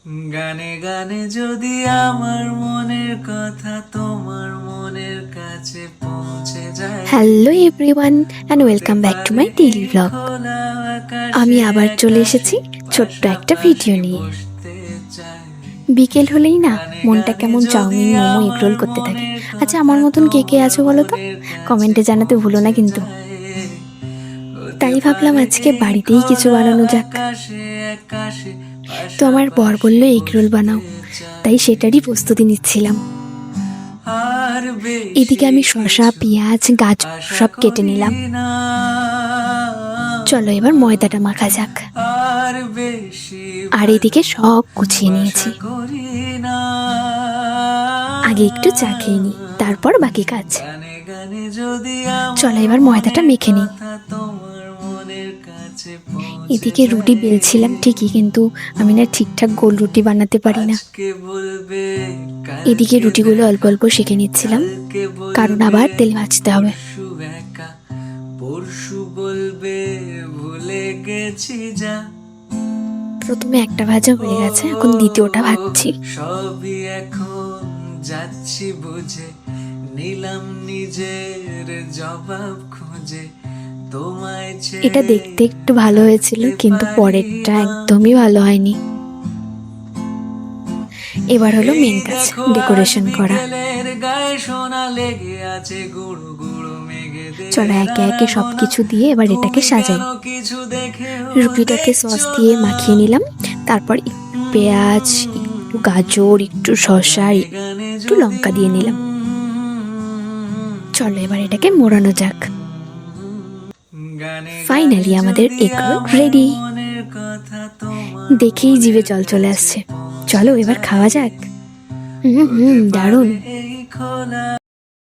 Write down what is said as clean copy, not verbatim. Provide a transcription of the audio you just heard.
গানে গানে যদি আমার মনের কথা তোমার মনের কাছে পৌঁছে যায়। Hello everyone and welcome back to my daily blog. আমি আবার চলে এসেছি ছোট্ট একটা ভিডিও নিয়ে। বিকেল হলেই না মনটা কেমন চাউমিন, মোমো, এগরোল করতে থাকে। আচ্ছা, আমার মতন কে কে আছো বলো তো? কমেন্টে জানাতে ভুলো না কিন্তু। তাই ভাবলাম আজকে বাড়িতেই কিছু বানানো যাক। তো আমার বর বললো এগরোল বানাও, তাই সেটারই প্রস্তুতি নিচ্ছিলাম। এদিকে আমি শসা, পেঁয়াজ, গাজর সব কেটে নিলাম। চলো এবার ময়দাটা মাখা যাক। আর এদিকে সব গুছিয়ে নিয়েছি। আগে একটু চা খেয়ে নিই, তারপর বাকি কাজ। চলো এবার ময়দাটা মেখে নিই। এদিকে রুটি বেলছিলাম ঠিকই, কিন্তু আমি না ঠিকঠাক গোল রুটি বানাতে পারি না। এদিকে রুটিগুলো অল্প অল্প সেঁকে নিচ্ছিলাম, কারণ আবার তেল ভাজতে হবে। প্রথমে একটা ভাজা হয়ে গেছে, এখন দ্বিতীয়টা ভাজছি। সবই এখন যাচ্ছি বুঝে, নিলাম নিজের জবাব খুঁজে। এটা দেখতে একটু ভালো হয়েছিল, কিন্তু পরেরটা একদমই ভালো হয়নি। এবার হলো মেন কাজ, ডেকোরেশন করা। চলো একে একে সবকিছু দিয়ে এবার এটাকে সাজাই। রুটিটাকে সস দিয়ে মাখিয়ে নিলাম, তারপর একটু পেঁয়াজ, একটু গাজর, একটু শসা, একটু লঙ্কা দিয়ে নিলাম। চলো এবার এটাকে মোড়ানো যাক। ফাইনালি আমাদের এগরোল রেডি। দেখেই জিভে জল চলে আসছে। চলো এবার খাওয়া যাক। দারুণ।